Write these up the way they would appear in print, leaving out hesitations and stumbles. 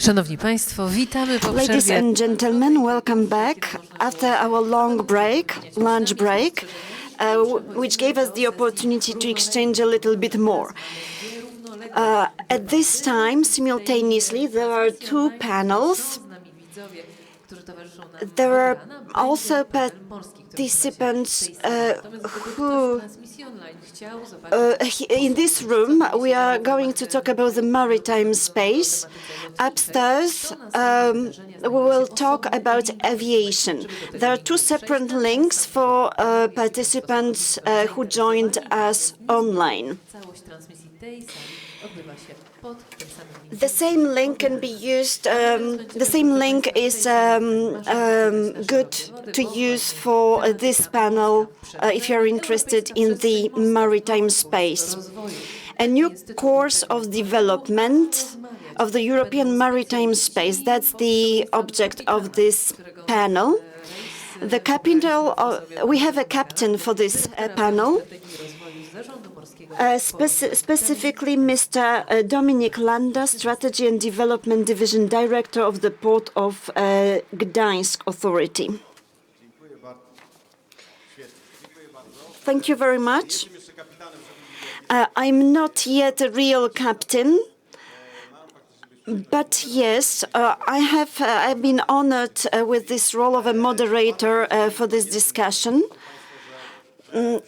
Szanowni Państwo, witamy po Ladies przerwie. and gentlemen, welcome back after our long break, lunch break, which gave us the opportunity to exchange a little bit more. At this time, simultaneously, there are two panels. There are also participants who, in this room, we are going to talk about the maritime space. Upstairs, we will talk about aviation. There are two separate links for participants who joined us online. The same link can be used, the same link is good to use for this panel if you're interested in the maritime space. A new course of development of the European maritime space, that's the object of this panel. The capital, we have a captain for this panel. Specifically, Mr. Dominik Landa, Strategy and Development Division Director of the Port of Gdańsk Authority. Thank you very much. I'm not yet a real captain, but yes, I've been honored with this role of a moderator for this discussion.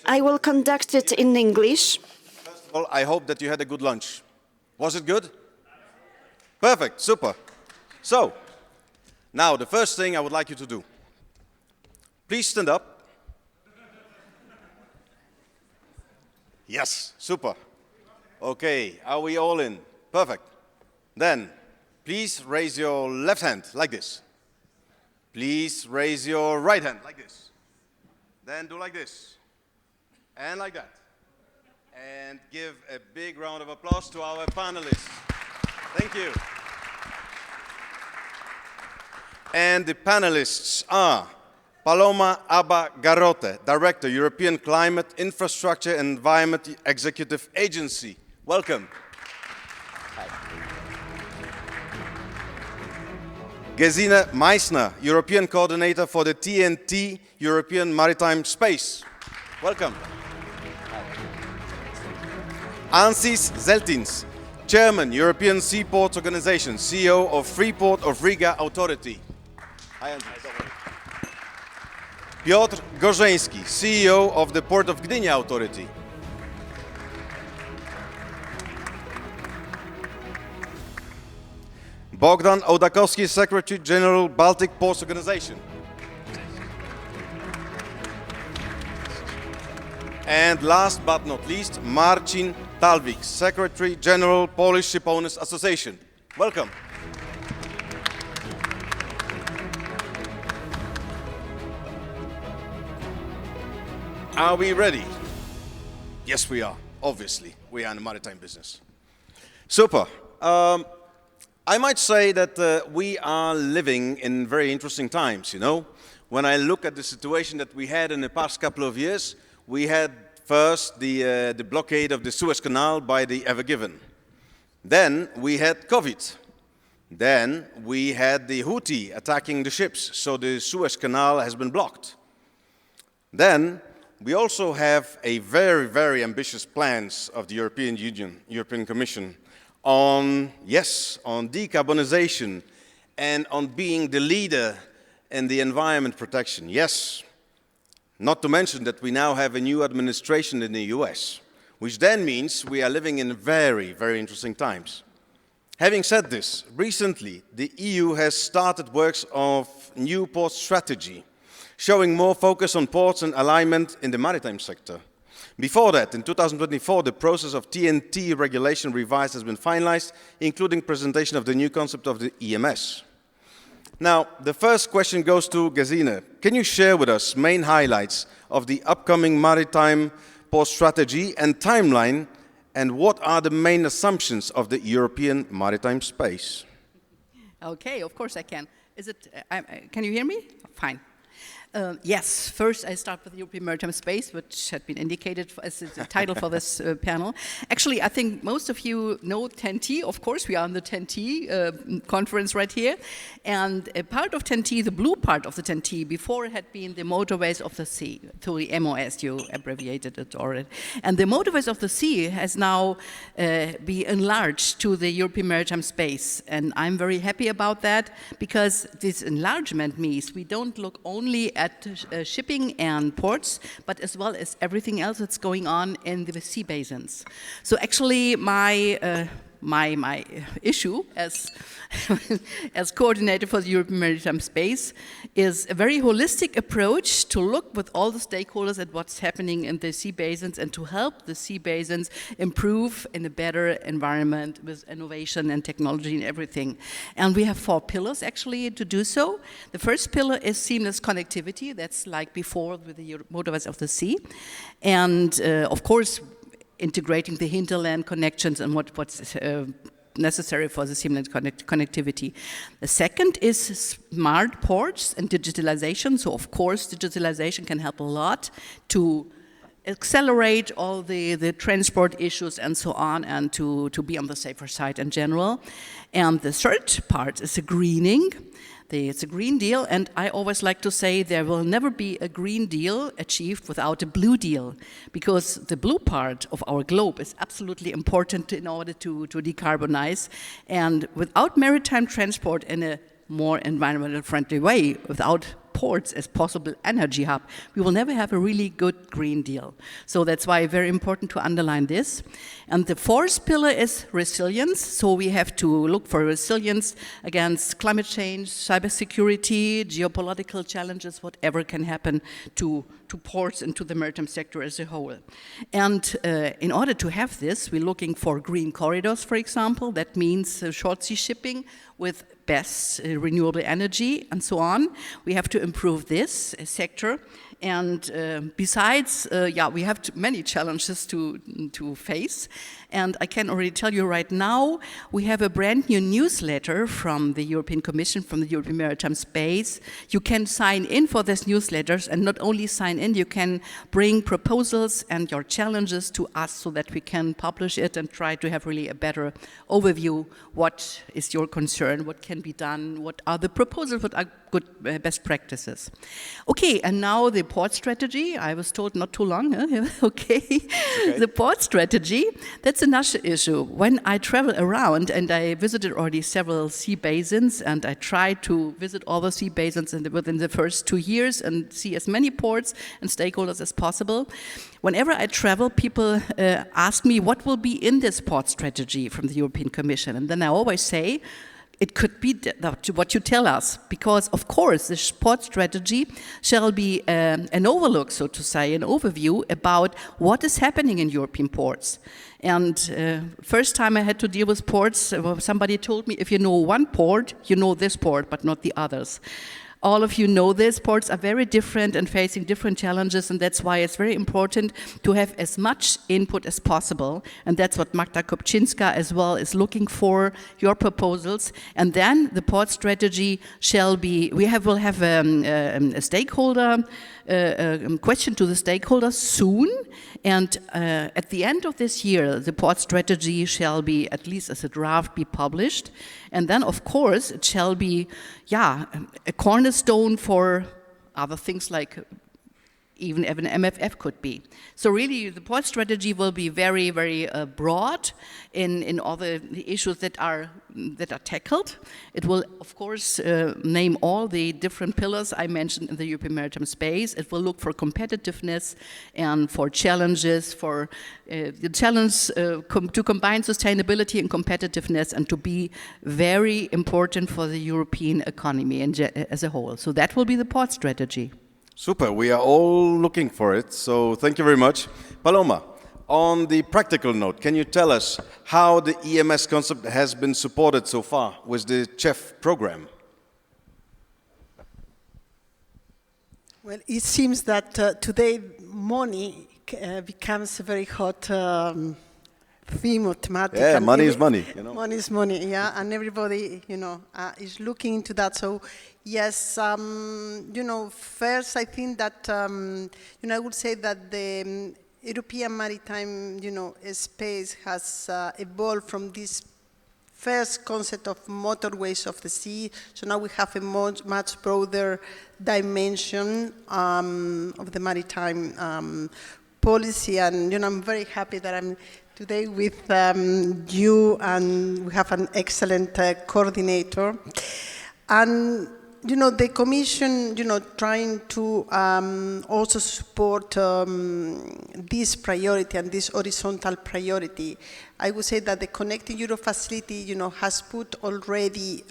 I will conduct it in English. First of all, I hope that you had a good lunch. Was it good? Perfect, super. So, now the first thing I would like you to do. Please stand up. Yes, super. Okay, are we all in? Perfect. Then, please raise your left hand like this. Please raise your right hand like this. Then do like this. And like that. And give a big round of applause to our panelists. Thank you. And the panelists are Paloma Abba Garrote, Director, European Climate, Infrastructure and Environment Executive Agency. Welcome. Hi. Gesine Meissner, European Coordinator for the TNT, European Maritime Space. Welcome. Ansis Zeltins, Chairman, European Seaports Organization, CEO of Freeport of Riga Authority. Hi, Ansis. Piotr Gorzeński, CEO of the Port of Gdynia Authority. Bogdan Ołdakowski, Secretary General, Baltic Ports Organization. And last but not least, Marcin Talwik, Secretary General, Polish Shipowners Association. Welcome. Are we ready? Yes, we are. Obviously, we are in the maritime business. Super. I might say that we are living in very interesting times, you know. When I look at the situation that we had in the past couple of years, we had first the blockade of the Suez Canal by the Ever Given. Then we had COVID. Then we had the Houthi attacking the ships, so the Suez Canal has been blocked. Then we also have a very, very ambitious plans of the European Union, European Commission, on decarbonization and on being the leader in the environment protection. Yes. Not to mention that we now have a new administration in the US, which then means we are living in very, very interesting times. Having said this, recently the EU has started works of new port strategy, showing more focus on ports and alignment in the maritime sector. Before that, in 2024, the process of TNT regulation revised has been finalized, including presentation of the new concept of the EMS. Now, the first question goes to Gesine. Can you share with us main highlights of the upcoming maritime port strategy and timeline, and what are the main assumptions of the European maritime space? Okay, of course I can. Can you hear me? Fine. Yes, first I start with European Maritime Space, which had been indicated as the title for this panel. Actually, I think most of you know 10T. Of course, we are on the 10T conference right here. And a part of 10T, the blue part of the 10T, before had been the motorways of the sea, to the MOS, you abbreviated it already. And the motorways of the sea has now been enlarged to the European Maritime Space. And I'm very happy about that, because this enlargement means we don't look only at shipping and ports, but as well as everything else that's going on in the sea basins. So actually my issue as as coordinator for the European Maritime Space is a very holistic approach to look with all the stakeholders at what's happening in the sea basins and to help the sea basins improve in a better environment with innovation and technology and everything. And we have 4 pillars actually to do so. The first pillar is seamless connectivity. That's like before with the motorways of the sea. And of course, integrating the hinterland connections and what's necessary for the seamless connectivity. The second is smart ports and digitalization. So of course, digitalization can help a lot to accelerate all the transport issues and so on, and to be on the safer side in general. And the third part is the greening. It's a Green Deal, and I always like to say there will never be a Green Deal achieved without a Blue Deal, because the blue part of our globe is absolutely important in order to decarbonize. And without maritime transport in a more environmental friendly way, without ports as possible energy hub, we will never have a really good Green Deal. So that's why it's very important to underline this. And the fourth pillar is resilience. So we have to look for resilience against climate change, cybersecurity, geopolitical challenges, whatever can happen to ports and to the maritime sector as a whole. And in order to have this, we're looking for green corridors, for example. That means short sea shipping with best renewable energy and so on. We have to improve this sector. And besides, we have many challenges to face. And I can already tell you right now, we have a brand new newsletter from the European Commission, from the European Maritime Space. You can sign in for this newsletters, and not only sign in, you can bring proposals and your challenges to us so that we can publish it and try to have really a better overview. What is your concern? What can be done? What are the proposals? What are good best practices? Okay, and now the port strategy. I was told not too long. Huh? Okay. The port strategy, that's another issue. When I travel around, and I visited already several sea basins, and I tried to visit all the sea basins within the first 2 years and see as many ports and stakeholders as possible. Whenever I travel, people ask me what will be in this port strategy from the European Commission. And then I always say, it could be what you tell us, because of course the port strategy shall be an overlook, so to say, an overview about what is happening in European ports. And first time I had to deal with ports, somebody told me, if you know one port, you know this port, but not the others. All of you know this, ports are very different and facing different challenges, and that's why it's very important to have as much input as possible. And that's what Magda Kopczynska as well is looking for, your proposals. And then the port strategy shall be, will have a stakeholder, question to the stakeholders soon. And at the end of this year, the port strategy shall be, at least as a draft, be published. And then, of course, it shall be, a cornerstone for other things like even an MFF could be. So really, the port strategy will be very, very broad in all the issues that are tackled. It will, of course, name all the different pillars I mentioned in the European Maritime Space. It will look for competitiveness and for challenges, for the challenge to combine sustainability and competitiveness, and to be very important for the European economy as a whole. So that will be the port strategy. Super, we are all looking for it, so thank you very much. Paloma, on the practical note, can you tell us how the EMS concept has been supported so far with the CHEF program? Well, it seems that today money becomes a very hot theme of thematic. Yeah, and money is money, you know. Money is money, yeah, and everybody, is looking into that. So, yes, first I think that, I would say that the European maritime, space has evolved from this first concept of motorways of the sea. So now we have a much broader dimension of the maritime policy, and I'm very happy that I'm today with you, and we have an excellent coordinator. And the Commission, trying to also support this priority and this horizontal priority. I would say that the Connecting Europe facility, has put already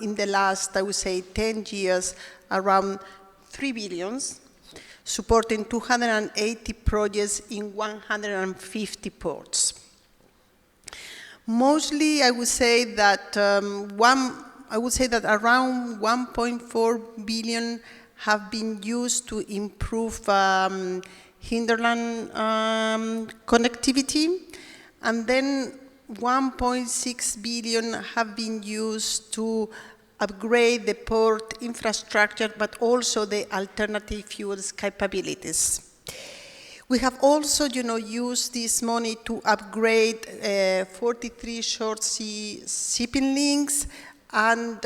in the last, I would say, 10 years, around 3 billion, supporting 280 projects in 150 ports. Mostly, I would say that around 1.4 billion have been used to improve hinterland connectivity, and then 1.6 billion have been used to upgrade the port infrastructure, but also the alternative fuels capabilities. We have also, used this money to upgrade 43 short sea shipping links. And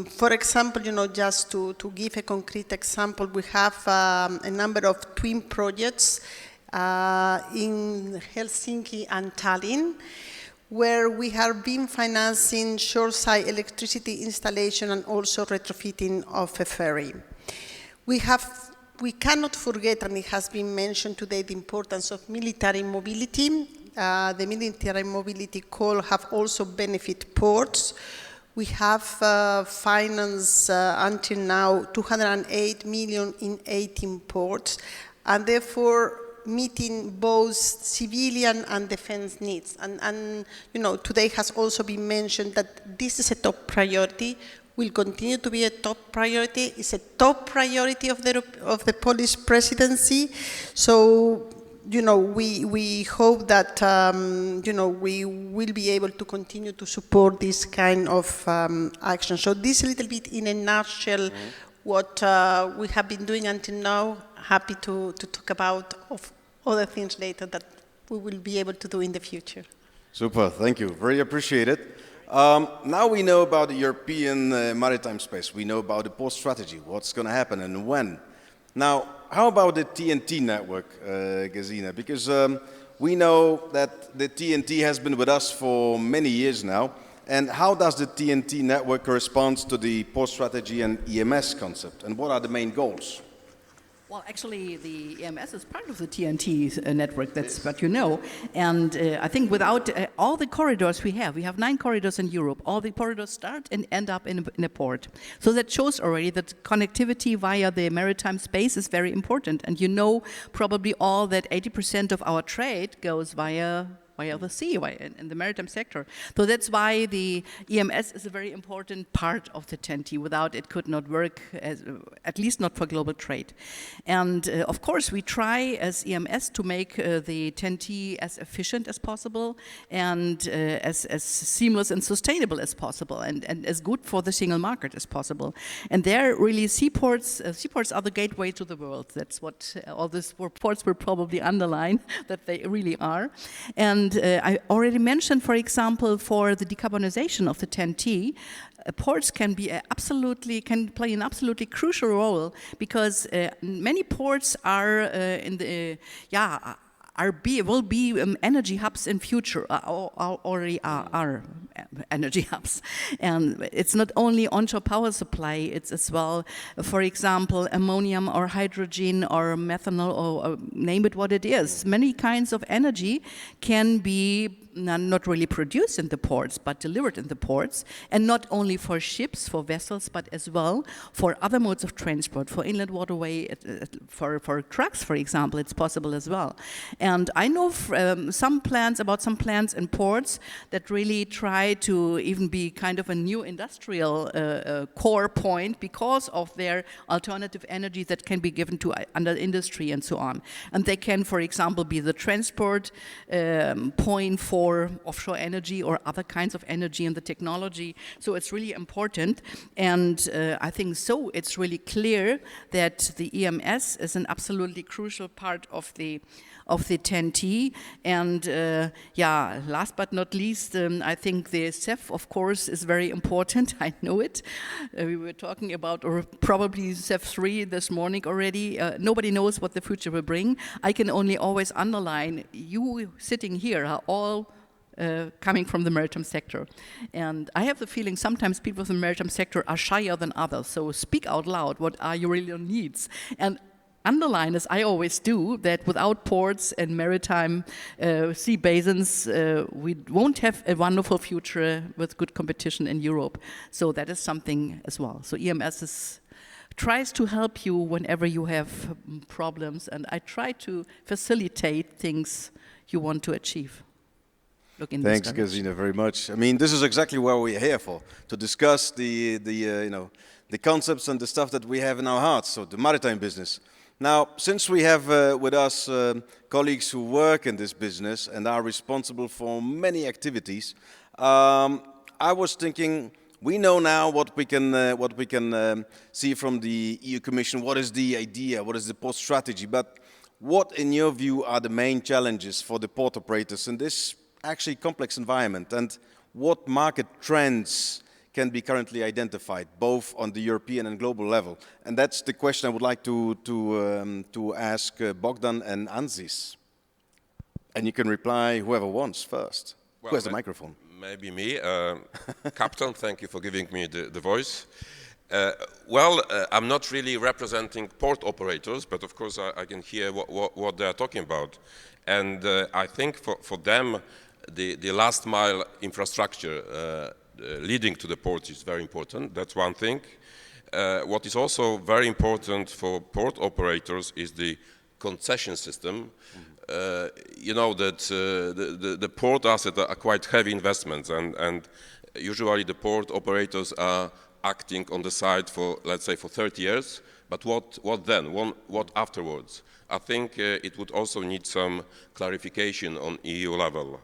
for example, just to give a concrete example, we have a number of twin projects in Helsinki and Tallinn, where we have been financing shoreside electricity installation and also retrofitting of a ferry. We cannot forget, and it has been mentioned today, the importance of military mobility. The military mobility call have also benefit ports. We have financed until now 208 million in 18 ports, and therefore meeting both civilian and defense needs. And today has also been mentioned that this is a top priority, will continue to be a top priority. It's a top priority of the Polish presidency. So, we hope that, we will be able to continue to support this kind of action. So this is a little bit in a nutshell what we have been doing until now. Happy to talk about other things later that we will be able to do in the future. Super, thank you. Very appreciated. Now we know about the European maritime space. We know about the port strategy, what's going to happen and when. Now, how about the TNT network, Gesine? Because we know that the TNT has been with us for many years now. And how does the TNT network correspond to the port strategy and EMS concept? And what are the main goals? Well, actually, the EMS is part of the TNT network, that's what you know. And I think without all the corridors we have 9 corridors in Europe, all the corridors start and end up in a port. So that shows already that connectivity via the maritime space is very important. And you know probably all that 80% of our trade goes via the sea, in the maritime sector. So that's why the EMS is a very important part of the TEN-T. Without it could not work, at least not for global trade. And of course, we try as EMS to make the TEN-T as efficient as possible and as seamless and sustainable as possible and as good for the single market as possible. And there, really, seaports are the gateway to the world. That's what all these ports will probably underline, that they really are. And I already mentioned, for example, for the decarbonization of the TEN-T, ports can play an absolutely crucial role because many ports are will be energy hubs in future, already are energy hubs. And it's not only onshore power supply, it's as well, for example, ammonium or hydrogen or methanol or name it what it is. Many kinds of energy can be not really produced in the ports, but delivered in the ports, and not only for ships, for vessels, but as well for other modes of transport, for inland waterway, for trucks, for example, it's possible as well. And I know some plans in ports that really try to even be kind of a new industrial core point because of their alternative energy that can be given to under industry and so on. And they can, for example, be the transport point for offshore energy or other kinds of energy and the technology. So it's really important. And I think so it's really clear that the EMS is an absolutely crucial part of the 10T. And yeah, last but not least, I think the CEF, of course, is very important. I know it. We were talking about, or probably CEF 3 this morning already. Nobody knows what the future will bring. I can only always underline, you sitting here are all coming from the maritime sector. And I have the feeling sometimes people from the maritime sector are shyer than others. So speak out loud, what are your real needs? And underline, as I always do, that without ports and maritime sea basins, we won't have a wonderful future with good competition in Europe. So that is something as well. So EMS tries to help you whenever you have problems, and I try to facilitate things you want to achieve. Thanks, Gesine, very much. I mean, this is exactly what we're here for, to discuss the concepts and the stuff that we have in our hearts, so the maritime business. Now, since we have with us colleagues who work in this business and are responsible for many activities, I was thinking, we know now what we can see from the EU Commission. What is the idea? What is the port strategy? But what, in your view, are the main challenges for the port operators in this actually complex environment? And what market trends can be currently identified, both on the European and global level? And that's the question I would like to ask Bogdan and Anzis. And you can reply whoever wants first. Well, who has the microphone? Maybe me. Captain, thank you for giving me the voice. I'm not really representing port operators, but of course I can hear what they are talking about. And I think for them, the last mile infrastructure leading to the port is very important. That's one thing. What is also very important for port operators is the concession system. You know that the port assets are quite heavy investments, and usually the port operators are acting on the side for, let's say, for 30 years. But what then? What afterwards? I think it would also need some clarification on EU level.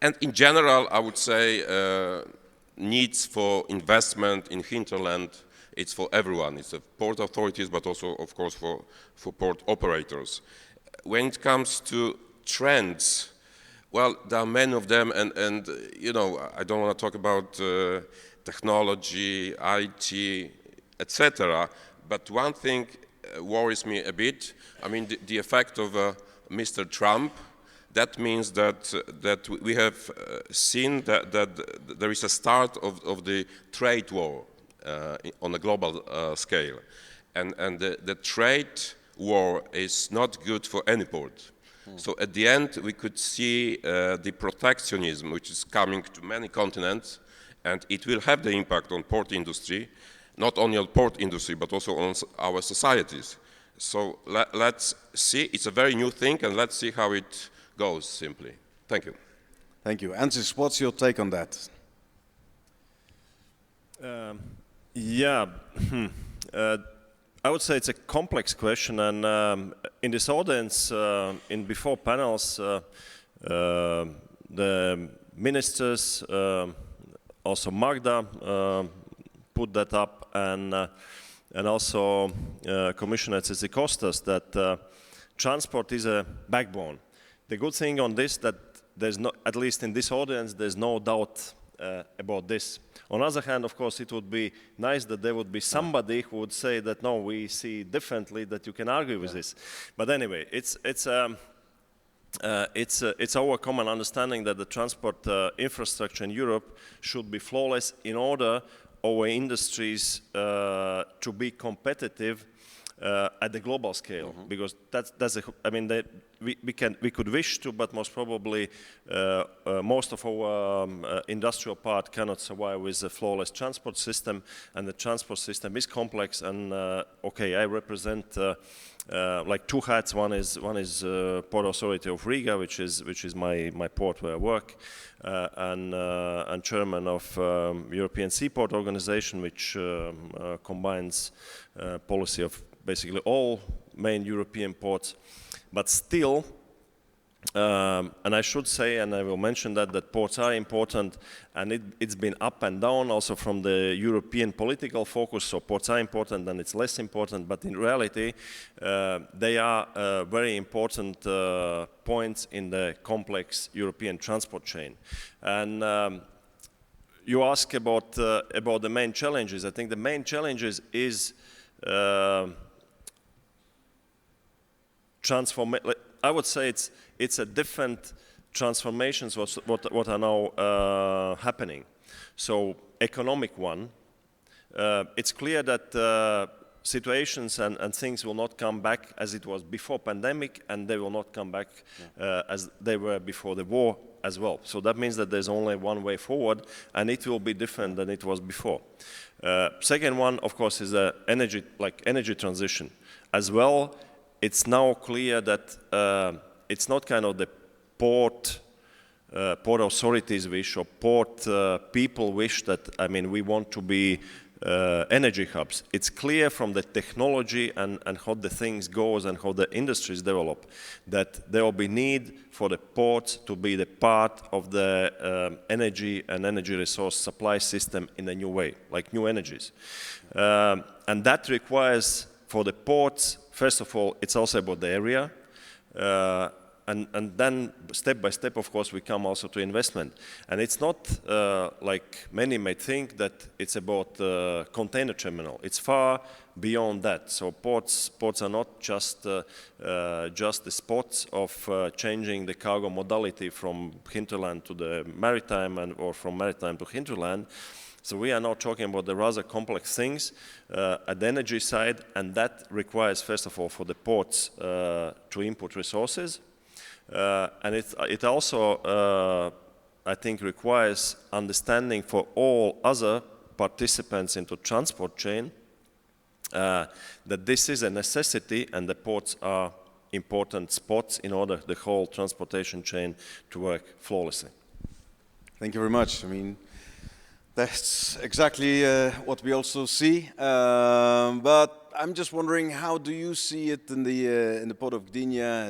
And in general, I would say needs for investment in hinterland, it's for everyone. It's the port authorities, but also, of course, for port operators. When it comes to trends, well, there are many of them, and you know, I don't want to talk about technology, IT, etc. But one thing worries me a bit. I mean, the effect of Mr. Trump. That means that we have seen that there is a start of the trade war on a global scale. And the trade war is not good for any port. So at the end, we could see the protectionism, which is coming to many continents, and it will have the impact on port industry, not only on port industry, but also on our societies. So let's see. It's a very new thing, and let's see how it goes, simply. Thank you. Thank you. Ansis, what's your take on that? I would say it's a complex question, and in this audience, in before panels, the ministers, also Magda, put that up, and also Commissioner Tzitzikostas, that transport is a backbone. The good thing on this, that there's no, at least in this audience, there's no doubt about this. On the other hand, of course, it would be nice that there would be somebody who would say that, no, we see differently, that you can argue with this. But anyway, it's our common understanding that the transport infrastructure in Europe should be flawless in order our industries to be competitive at the global scale, because that's I mean, we could wish to, but most probably most of our industrial part cannot survive with a flawless transport system, and the transport system is complex. And okay, I represent like two hats. One is Port Authority of Riga, which is my port where I work, and chairman of European Seaport Organization, which combines policy of basically all main European ports. But still, and I should say, and I will mention that ports are important, and it's been up and down also from the European political focus. So ports are important, and it's less important, but in reality, they are very important points in the complex European transport chain. And you ask about the main challenges. I think the main challenges is I would say it's a different transformations what are now happening. So economic one, it's clear that situations and things will not come back as it was before pandemic, and they will not come back as they were before the war as well. So that means that there's only one way forward, and it will be different than it was before. Second one, of course, is the energy transition as well. It's now clear that it's not kind of the port authorities wish or port people wish that, I mean, we want to be energy hubs. It's clear from the technology and how the things goes and how the industries develop that there will be need for the ports to be the part of the energy and energy resource supply system in a new way, like new energies. And that requires for the ports, first of all, it's also about the area. And then step by step, of course, we come also to investment. And it's not like many may think that it's about container terminal. It's far beyond that. So ports are not just the spots of changing the cargo modality from hinterland to the maritime or from maritime to hinterland. So we are now talking about the rather complex things at the energy side, and that requires, first of all, for the ports to input resources. And it also, I think, requires understanding for all other participants into transport chain that this is a necessity, and the ports are important spots in order the whole transportation chain to work flawlessly. Thank you very much. I mean, that's exactly what we also see. But I'm just wondering, how do you see it in the port of Gdynia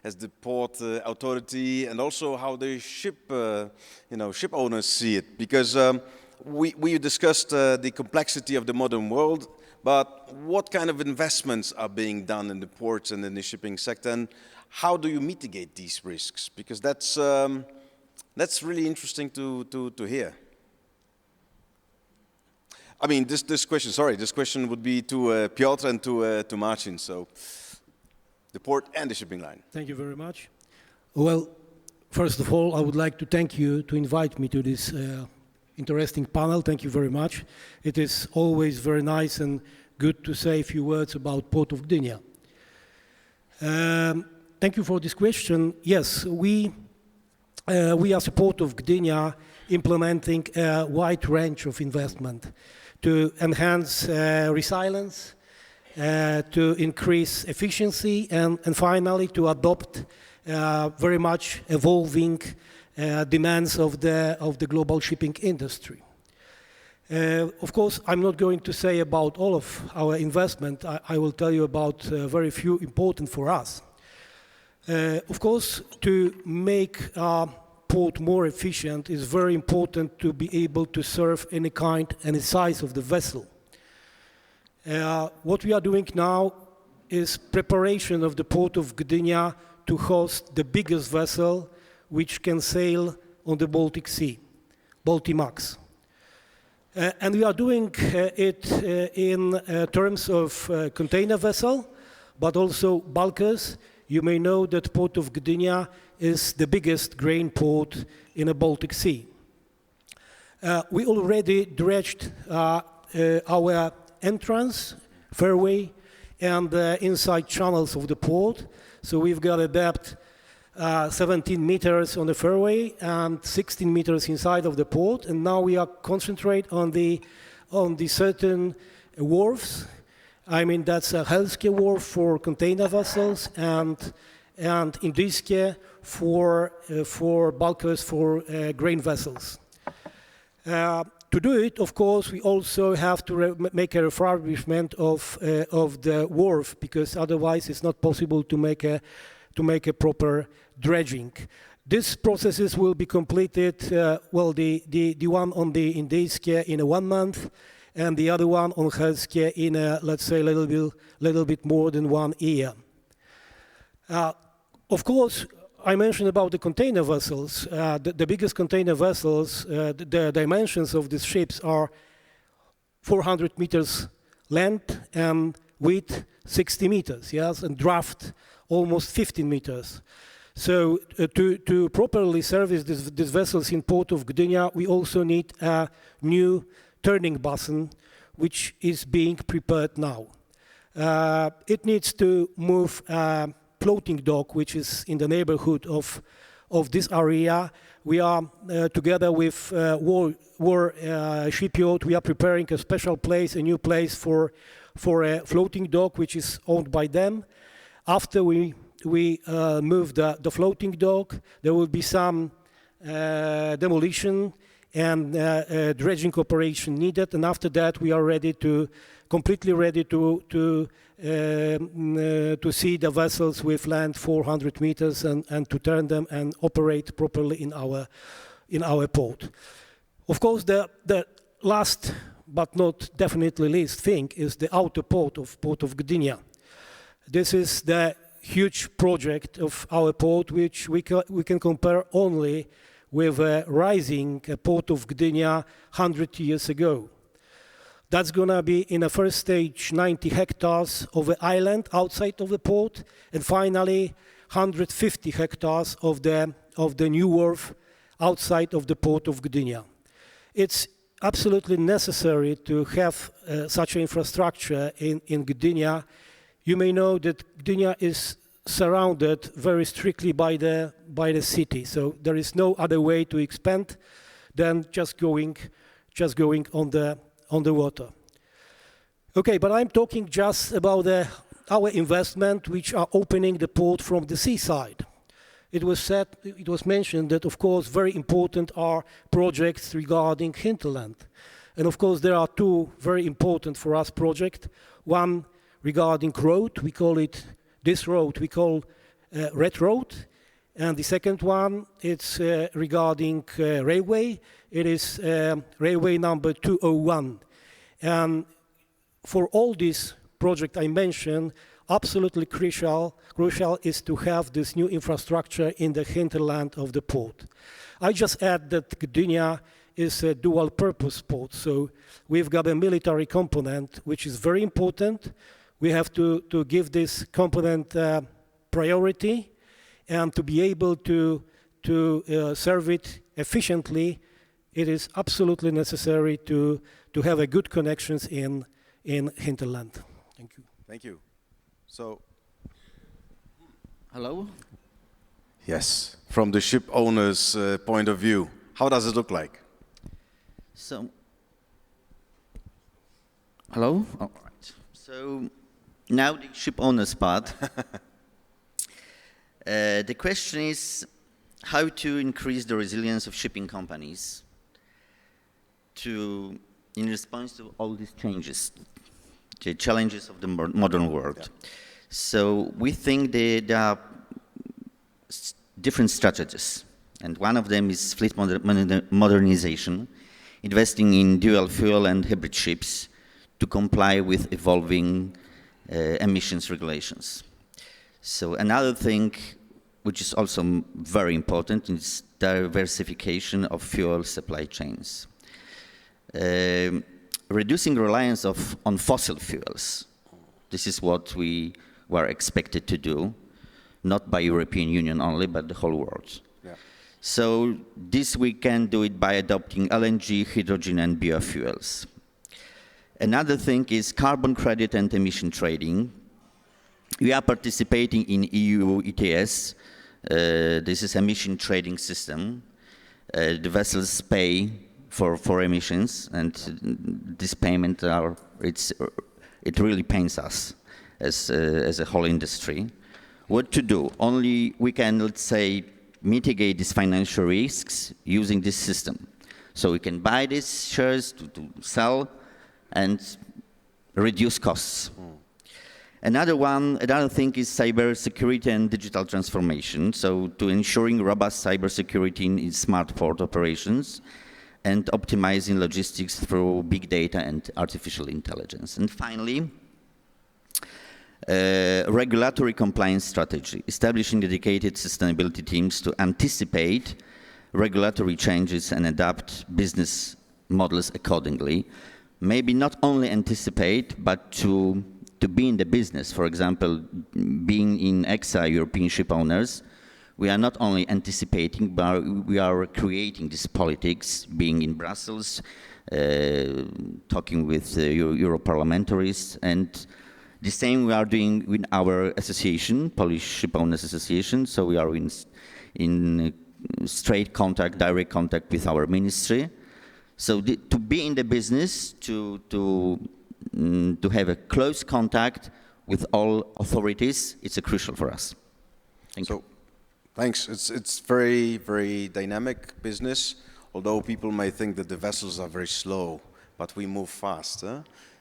as the port authority, and also how the ship owners see it? Because we discussed the complexity of the modern world, but what kind of investments are being done in the ports and in the shipping sector, and how do you mitigate these risks? Because that's really interesting to hear. I mean, this question would be to Piotr and to Marcin, so the port and the shipping line. Thank you very much. Well, first of all, I would like to thank you to invite me to this interesting panel. Thank you very much. It is always very nice and good to say a few words about Port of Gdynia. Thank you for this question. Yes, we as a Port of Gdynia implementing a wide range of investment to enhance resilience, to increase efficiency, and finally to adopt very much evolving demands of the global shipping industry. Of course, I'm not going to say about all of our investment. I will tell you about very few important for us. Of course, to make port more efficient is very important to be able to serve any kind, any size of the vessel. What we are doing now is preparation of the Port of Gdynia to host the biggest vessel which can sail on the Baltic Sea, Baltimax. And we are doing it in terms of container vessel, but also bulkers. You may know that Port of Gdynia is the biggest grain port in the Baltic Sea. We already dredged our entrance fairway, and inside channels of the port. So we've got a depth 17 meters on the fairway and 16 meters inside of the port. And now we are concentrate on the certain wharves. I mean, that's a Helske wharf for container vessels and Indijske for bulkers for grain vessels. To do it, of course, we also have to make a refurbishment of the wharf, because otherwise it's not possible to make a proper dredging. These processes will be completed, the one on the Indijske in 1 month, and the other one on Helske in, let's say, a little bit more than 1 year. Of course, I mentioned about the container vessels. The biggest container vessels, the dimensions of these ships are 400 meters length and width 60 meters, yes, and draft almost 15 meters. So to properly service these vessels in Port of Gdynia, we also need a new turning basin, which is being prepared now. It needs to move floating dock, which is in the neighborhood of this area. We are, together with War Shipyard, we are preparing a special place, a new place for a floating dock, which is owned by them. After we move the floating dock, there will be some demolition and dredging operation needed, and after that we are completely ready to see the vessels with land 400 meters and to turn them and operate properly in our port. Of course, the last but not definitely least thing is the outer port of Gdynia. This is the huge project of our port, which we can compare only with a rising port of Gdynia 100 years ago. That's going to be, in a first stage, 90 hectares of an island outside of the port, and finally 150 hectares of the new wharf outside of the port of Gdynia. It's absolutely necessary to have such infrastructure in Gdynia. You may know that Gdynia is surrounded very strictly by the city, so there is no other way to expand than just going on the water. Okay, but I'm talking just about our investment, which are opening the port from the seaside. It was mentioned that, of course, very important are projects regarding hinterland, and of course there are two very important for us projects. One regarding road, we call Red Road, and the second one, it's regarding railway. It is railway number 201. And for all these projects I mentioned, absolutely crucial is to have this new infrastructure in the hinterland of the port. I just add that Gdynia is a dual-purpose port, so we've got a military component, which is very important. We have to give this component priority, and to be able to serve it efficiently, it is absolutely necessary to have a good connections in hinterland. Thank you. Thank you. So, hello. Yes, from the ship owner's point of view, how does it look like? So, hello. All right. So. Now the ship owner's part. The question is how to increase the resilience of shipping companies in response to all these changes, the challenges of the modern world. Yeah. So we think there are different strategies, and one of them is fleet modernization, investing in dual fuel and hybrid ships to comply with evolving emissions regulations. So another thing which is also very important is diversification of fuel supply chains. Reducing reliance on fossil fuels. This is what we were expected to do, not by European Union only, but the whole world. Yeah. So this we can do it by adopting LNG, hydrogen and biofuels. Another thing is carbon credit and emission trading. We are participating in EU ETS. This is emission trading system. The vessels pay for emissions, and this payment it really pains us as a whole industry. What to do? Only we can, let's say, mitigate these financial risks using this system. So we can buy these shares to sell and reduce costs. Another thing is cybersecurity and digital transformation. So to ensuring robust cybersecurity in smart port operations and optimizing logistics through big data and artificial intelligence. And finally, regulatory compliance strategy, establishing dedicated sustainability teams to anticipate regulatory changes and adapt business models accordingly. Maybe not only anticipate, but to be in the business. For example, being in EXA, European Ship Owners, we are not only anticipating, but we are creating this politics, being in Brussels, talking with Euro parliamentaries, and the same we are doing with our association, Polish Ship Owners Association. So we are in straight contact, direct contact with our ministry. So to be in the business, to have a close contact with all authorities, it's crucial for us. Thank you. Thanks. It's very, very dynamic business, although people may think that the vessels are very slow, but we move fast.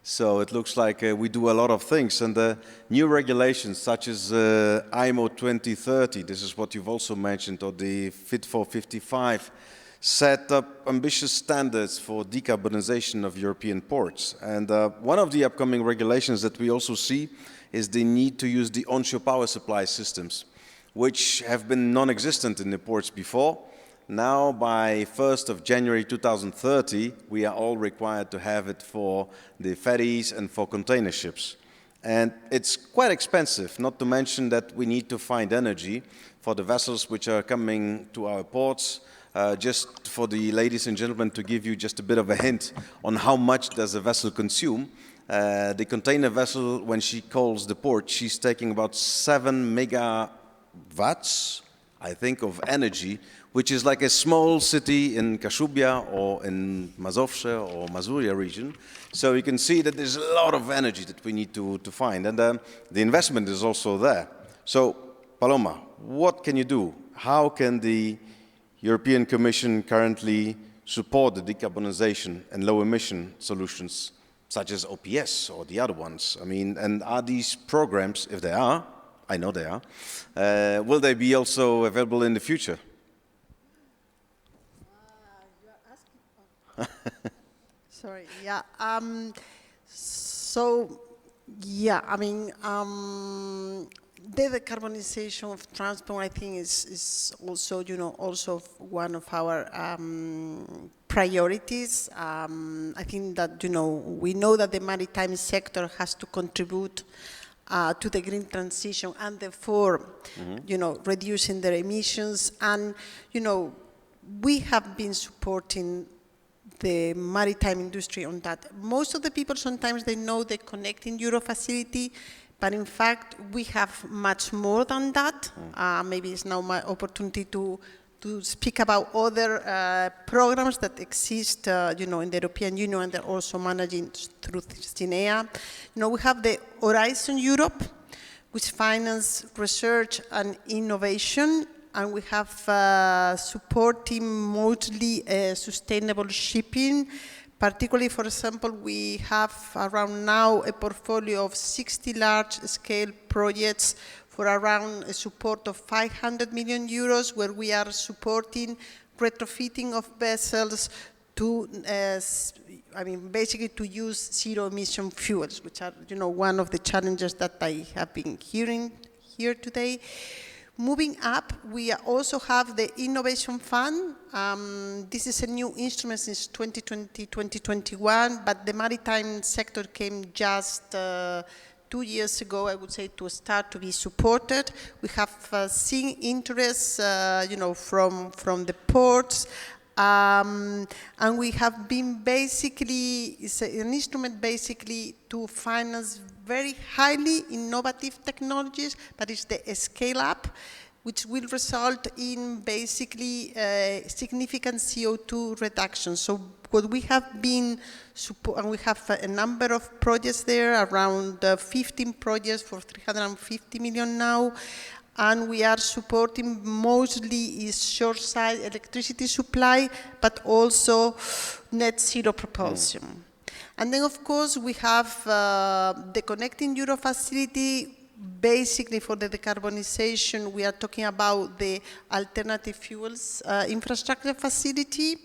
So it looks like we do a lot of things. And the new regulations, such as IMO 2030, this is what you've also mentioned, or the Fit for 55, set up ambitious standards for decarbonization of European ports. And one of the upcoming regulations that we also see is the need to use the onshore power supply systems, which have been non-existent in the ports before. Now, by 1st of January 2030, we are all required to have it for the ferries and for container ships. And it's quite expensive, not to mention that we need to find energy for the vessels which are coming to our ports. Just for the ladies and gentlemen, to give you just a bit of a hint on how much does a vessel consume. The container vessel, when she calls the port, she's taking about 7 megawatts, I think, of energy, which is like a small city in Kashubia or in Mazovshe or Mazuria region. So you can see that there's a lot of energy that we need to find. And the investment is also there. So, Paloma, what can you do? How can the European Commission currently support the decarbonization and low emission solutions such as OPS or the other ones? I mean, and are these programs, if they are, I know they are, will they be also available in the future? Sorry, yeah. So, yeah, I mean, the decarbonization of transport, I think, is also, you know, also one of our priorities. I think that, you know, we know that the maritime sector has to contribute to the green transition and therefore, you know, reducing their emissions. And, you know, we have been supporting the maritime industry on that. Most of the people sometimes they know the Connecting Europe facility, but in fact we have much more than that. Maybe it's now my opportunity to speak about other programs that exist, you know, in the European Union, and they're also managing through Cinea. You know, we have the Horizon Europe, which finances research and innovation. And we have supporting mostly sustainable shipping. Particularly, for example, we have around now a portfolio of 60 large-scale projects for around a support of 500 million euros, where we are supporting retrofitting of vessels to, I mean, basically to use zero-emission fuels, which are, you know, one of the challenges that I have been hearing here today. Moving up, we also have the Innovation Fund. This is a new instrument since 2020, 2021, but the maritime sector came just 2 years ago, I would say, to start to be supported. We have seen interest, you know, from the ports, and we have been basically, it's an instrument basically to finance very highly innovative technologies, but it's the scale-up, which will result in basically significant CO2 reduction. So what we have been, and we have a number of projects there, around 15 projects for 350 million now, and we are supporting mostly is shore-side electricity supply, but also net zero propulsion. And then, of course, we have the Connecting Europe facility. Basically, for the decarbonization, we are talking about the alternative fuels infrastructure facility,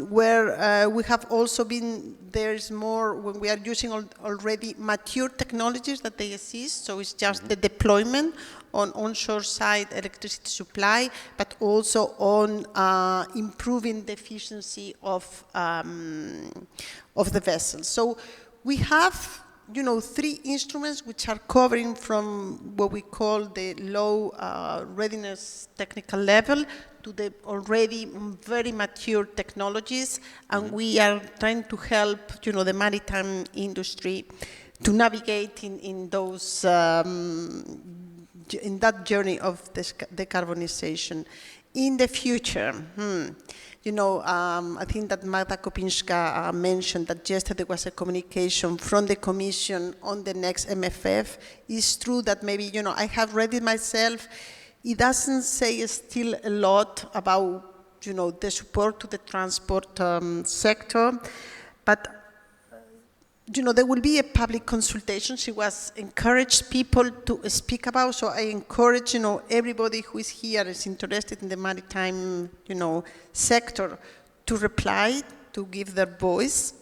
where we have also been, there's more, when we are using already mature technologies that they exist, so it's just the deployment on onshore side electricity supply, but also on improving the efficiency of the vessels. So we have, you know, 3 instruments which are covering from what we call the low readiness technical level to the already very mature technologies, and we are trying to help, you know, the maritime industry to navigate in those in that journey of this decarbonization. In the future, you know, I think that Magda Kopinska mentioned that yesterday was a communication from the Commission on the next MFF. It's true that maybe, you know, I have read it myself. It doesn't say still a lot about, you know, the support to the transport sector, but you know, there will be a public consultation. She was encouraged people to speak about, so I encourage, you know, everybody who is here is interested in the maritime, you know, sector to reply, to give their voice.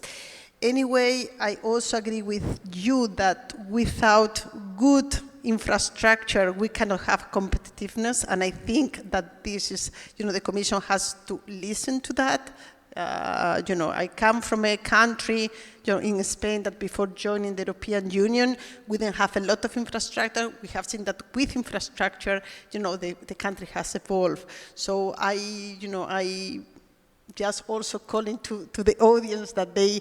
Anyway, I also agree with you that without good infrastructure, we cannot have competitiveness, and I think that this is, you know, the Commission has to listen to that. You know, I come from a country, you know, in Spain that before joining the European Union, we didn't have a lot of infrastructure. We have seen that with infrastructure, you know, the country has evolved. So I just also calling to the audience that they,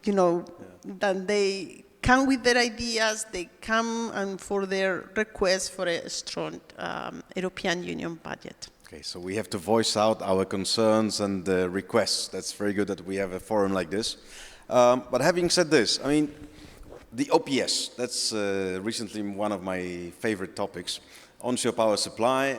you know, that they come with their ideas, they come and for their request for a strong European Union budget. Okay, so we have to voice out our concerns and requests. That's very good that we have a forum like this. But having said this, I mean, the OPS, that's recently one of my favorite topics, onshore power supply.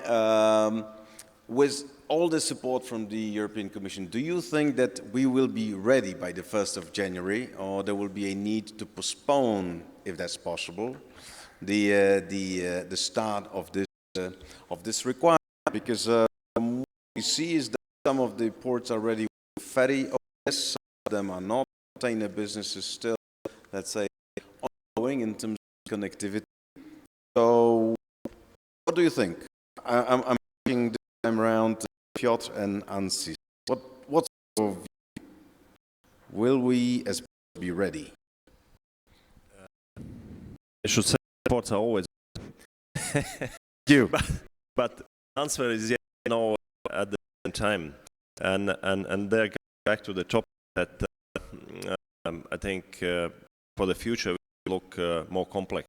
With all the support from the European Commission, do you think that we will be ready by the 1st of January, or there will be a need to postpone, if that's possible, the start of this requirement? Because what we see is that some of the ports are ready with ferry OPS, some of them are not. Container business is still, let's say, ongoing in terms of connectivity. So, what do you think? I'm asking this time around Piotr and Ansi. What's your view? Will we as be ready? I should say ports are always you. but the answer is yes, no, at the same time. And there back to the topic that I think for the future we look more complex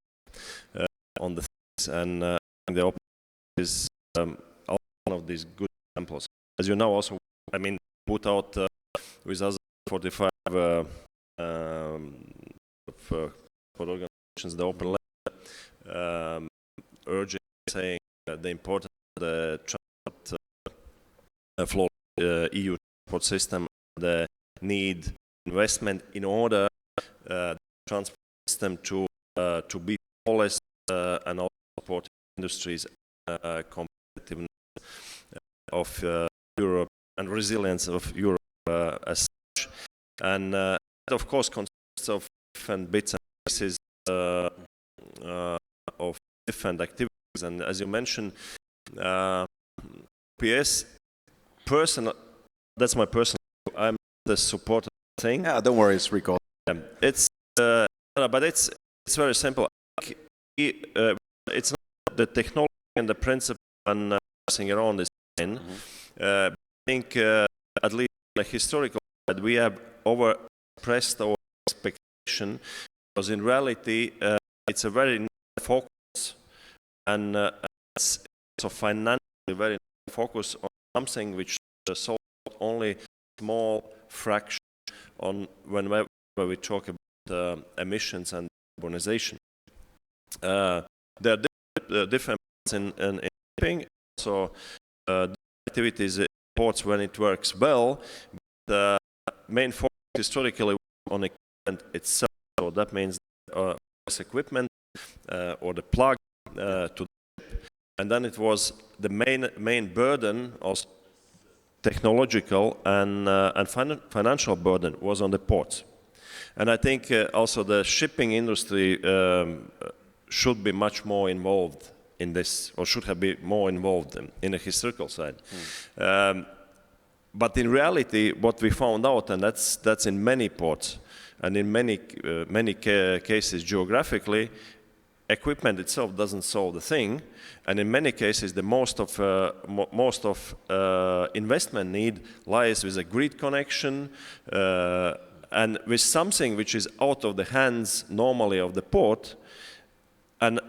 on the things, and the opposite is one of these good examples. As you know, also, I mean, put out with us 45 for organizations the open letter urging, saying the importance of the transport flow, EU transport system, the need investment in order the transport system to be flawless and also support industries competitiveness of Europe and resilience of Europe as such. And that of course consists of different bits and pieces of different activities. And as you mentioned, PS personal. That's my personal. I'm the supporter thing. Yeah, don't worry, it's recalled. It's but it's very simple. It's not the technology and the principle and passing around this thing. I think at least like historical that we have overpressed our expectation because in reality, it's a very narrow focus, and it's also financially very narrow focus on something which solves only a small fraction on whenever we talk about emissions and urbanization. There are different in shipping, so activities ports when it works well, but the main focus historically on equipment itself, so that means equipment or the plug to the ship, and then it was the main burden, also technological and financial burden was on the ports. And I think also the shipping industry should be much more involved in this, or should have been more involved in the historical side. But in reality, what we found out, and that's in many ports, and in many cases geographically, equipment itself doesn't solve the thing, and in many cases the most of investment need lies with a grid connection and with something which is out of the hands normally of the port. And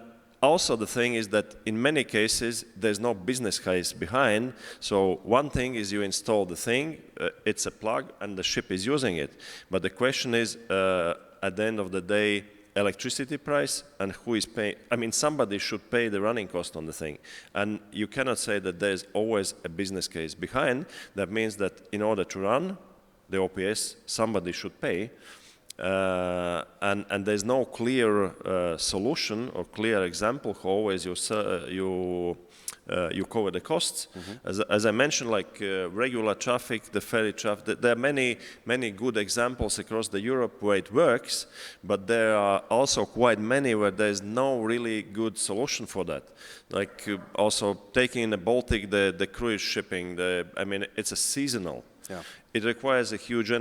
also the thing is that in many cases there's no business case behind. So one thing is you install the thing, it's a plug and the ship is using it. But the question is at the end of the day, electricity price and who is paying. I mean, somebody should pay the running cost on the thing. And you cannot say that there's always a business case behind. That means that in order to run the OPS, somebody should pay. And there's no clear solution or clear example how always you cover the costs. As I mentioned, like regular traffic, the ferry traffic, there are many good examples across the Europe where it works, but there are also quite many where there's no really good solution for that. Like also taking in the Baltic, the cruise shipping, I mean, it's a seasonal. Yeah. It requires a huge,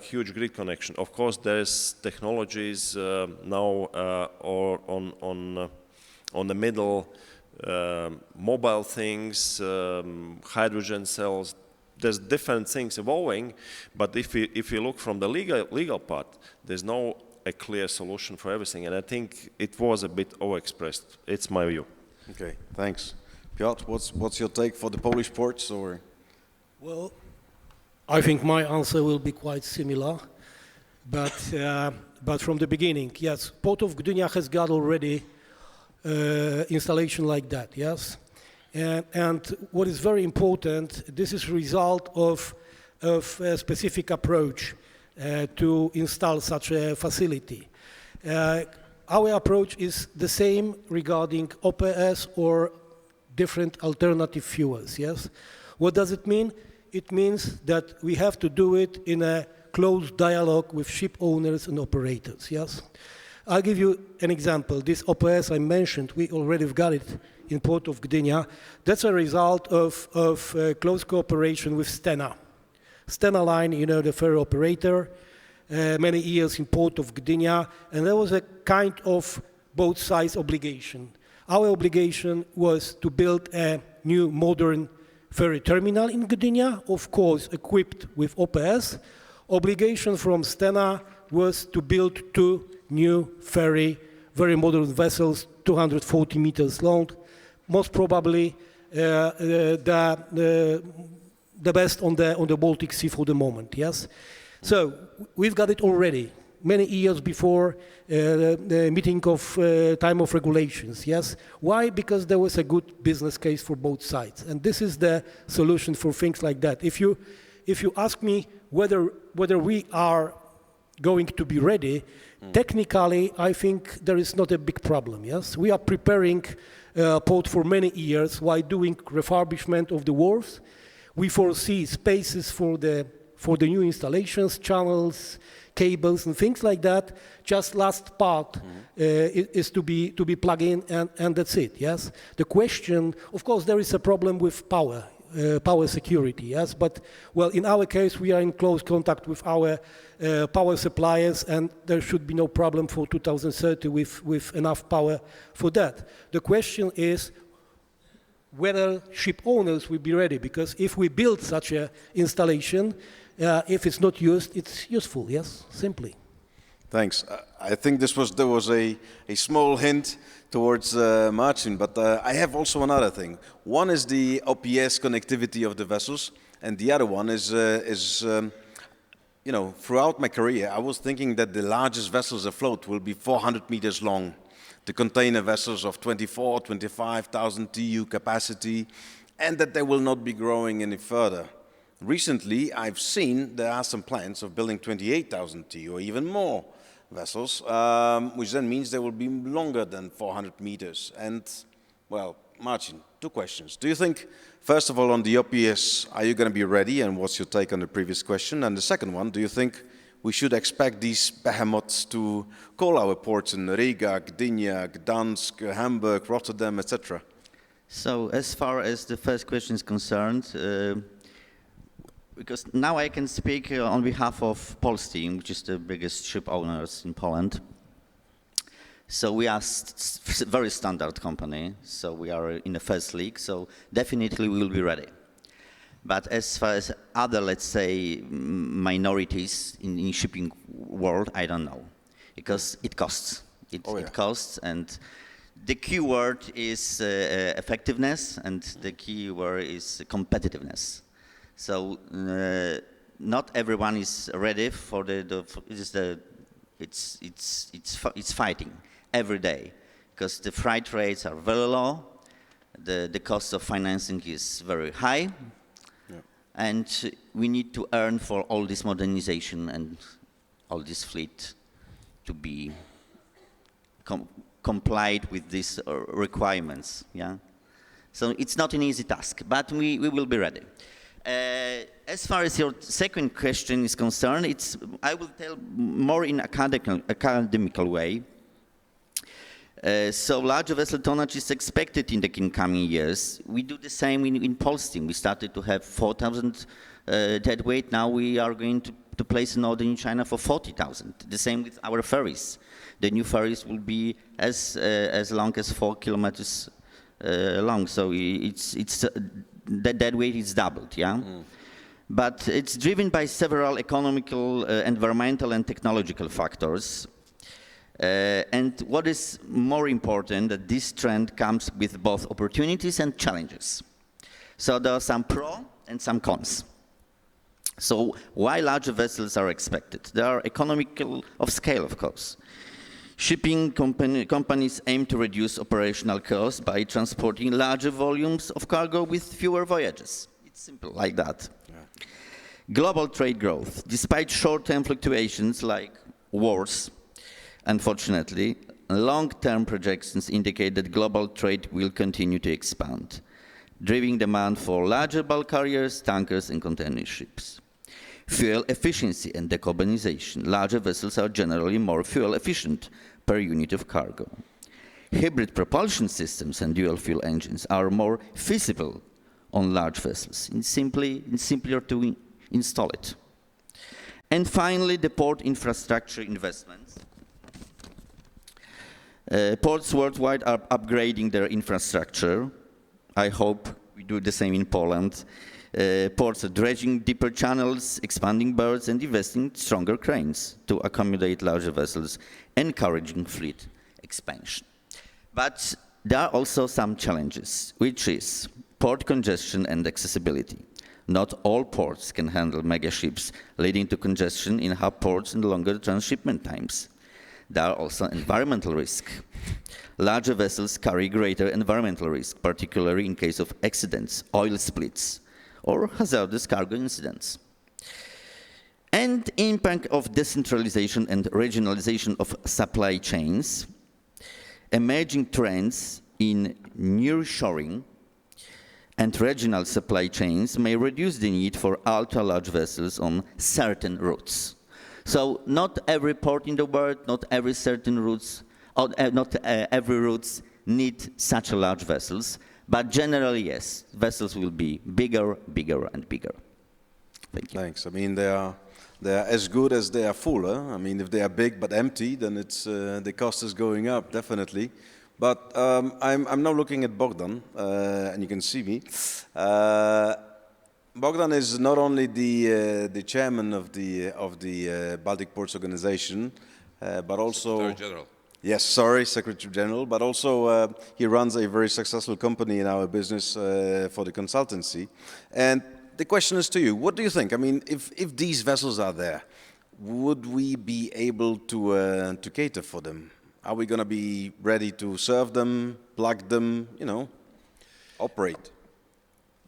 huge grid connection. Of course, there's technologies now or on the middle, mobile things, hydrogen cells. There's different things evolving, but if you look from the legal part, there's no a clear solution for everything, and I think it was a bit overexpressed. It's my view. Okay, thanks. Piotr, what's your take for the Polish ports? Or? Well, I think my answer will be quite similar, but from the beginning, yes, Port of Gdynia has got already installation like that, yes, and what is very important, this is a result of a specific approach to install such a facility. Our approach is the same regarding OPS or different alternative fuels, yes. What does it mean? It means that we have to do it in a close dialogue with ship owners and operators, yes? I'll give you an example. This OPS I mentioned, we already got it in Port of Gdynia. That's a result of close cooperation with Stena. Stena Line, you know, the ferry operator, many years in Port of Gdynia, and there was a kind of both sides obligation. Our obligation was to build a new modern ferry terminal in Gdynia, of course equipped with OPS. Obligation from Stena was to build 2 new very modern vessels, 240 meters long, most probably the best on the Baltic Sea for the moment, yes? So we've got it already, many years before the meeting of time of regulations, yes? Why? Because there was a good business case for both sides, and this is the solution for things like that. If you ask me whether we are going to be ready, technically, I think there is not a big problem, yes? We are preparing port for many years while doing refurbishment of the wharves. We foresee spaces for the new installations, channels, cables, and things like that. Just last part is to be plugged in, and that's it, yes? The question, of course, there is a problem with power security, yes? But, well, in our case, we are in close contact with our power suppliers, and there should be no problem for 2030 with enough power for that. The question is whether ship owners will be ready, because if we build such an installation, if it's not used, it's useful, yes, simply. Thanks. I think there was a small hint towards Martin, but I have also another thing. One is the OPS connectivity of the vessels, and the other one is you know, throughout my career, I was thinking that the largest vessels afloat will be 400 meters long. The container vessels of 24, 25,000 TEU capacity, and that they will not be growing any further. Recently, I've seen there are some plans of building 28,000 TEU or even more vessels, which then means they will be longer than 400 meters. And, well, Martin, two questions. Do you think, first of all, on the OPS, are you going to be ready? And what's your take on the previous question? And the second one, do you think we should expect these behemoths to call our ports in Riga, Gdynia, Gdansk, Hamburg, Rotterdam, etc.? So as far as the first question is concerned, because now I can speak on behalf of Polsteam, which is the biggest ship owners in Poland. So we are very standard company, so we are in the first league, so definitely we will be ready. But as far as other, let's say, minorities in shipping world, I don't know, because it costs. It costs, and the key word is effectiveness, and the key word is competitiveness. So not everyone is ready for it's fighting every day, because the freight rates are very low, the cost of financing is very high, and we need to earn for all this modernization and all this fleet to be complied with these requirements. Yeah, so it's not an easy task, but we will be ready. As far as your second question is concerned, I will tell more in academical way. So larger vessel tonnage is expected in the incoming years. We do the same in Polsteam. We started to have 4,000 deadweight. Now we are going to place an order in China for 40,000. The same with our ferries. The new ferries will be as long as 4 kilometers long. So the deadweight is doubled, yeah? But it's driven by several economical, environmental, and technological factors. And what is more important, that this trend comes with both opportunities and challenges. So there are some pros and some cons. So why larger vessels are expected? There are economical of scale, of course. Shipping companies aim to reduce operational costs by transporting larger volumes of cargo with fewer voyages. It's simple like that. Yeah. Global trade growth. Despite short-term fluctuations like wars, unfortunately, long-term projections indicate that global trade will continue to expand, driving demand for larger bulk carriers, tankers, and container ships. Fuel efficiency and decarbonization. Larger vessels are generally more fuel efficient per unit of cargo. Hybrid propulsion systems and dual fuel engines are more feasible on large vessels. It's simpler to install it. And finally, the port infrastructure investments. Ports worldwide are upgrading their infrastructure. I hope we do the same in Poland. Ports are dredging deeper channels, expanding berths, and investing in stronger cranes to accommodate larger vessels, encouraging fleet expansion. But there are also some challenges, which is port congestion and accessibility. Not all ports can handle megaships, leading to congestion in hub ports and longer transshipment times. There are also environmental risks. Larger vessels carry greater environmental risk, particularly in case of accidents, oil splits, or hazardous cargo incidents. And impact of decentralization and regionalization of supply chains, emerging trends in nearshoring and regional supply chains may reduce the need for ultra-large vessels on certain routes. So not every port in the world, not every certain routes, not every routes need such large vessels. But generally, yes, vessels will be bigger, bigger, and bigger. Thank you. Thanks. I mean, they are as good as they are full. I mean, if they are big but empty, then it's the cost is going up, definitely. But I'm now looking at Bogdan, and you can see me. Bogdan is not only the chairman of the Baltic Ports Organization. but also... Secretary General. Yes, sorry, Secretary General, but also he runs a very successful company in our business for the consultancy. And the question is to you, what do you think? I mean, if these vessels are there, would we be able to cater for them? Are we going to be ready to serve them, plug them, you know, operate?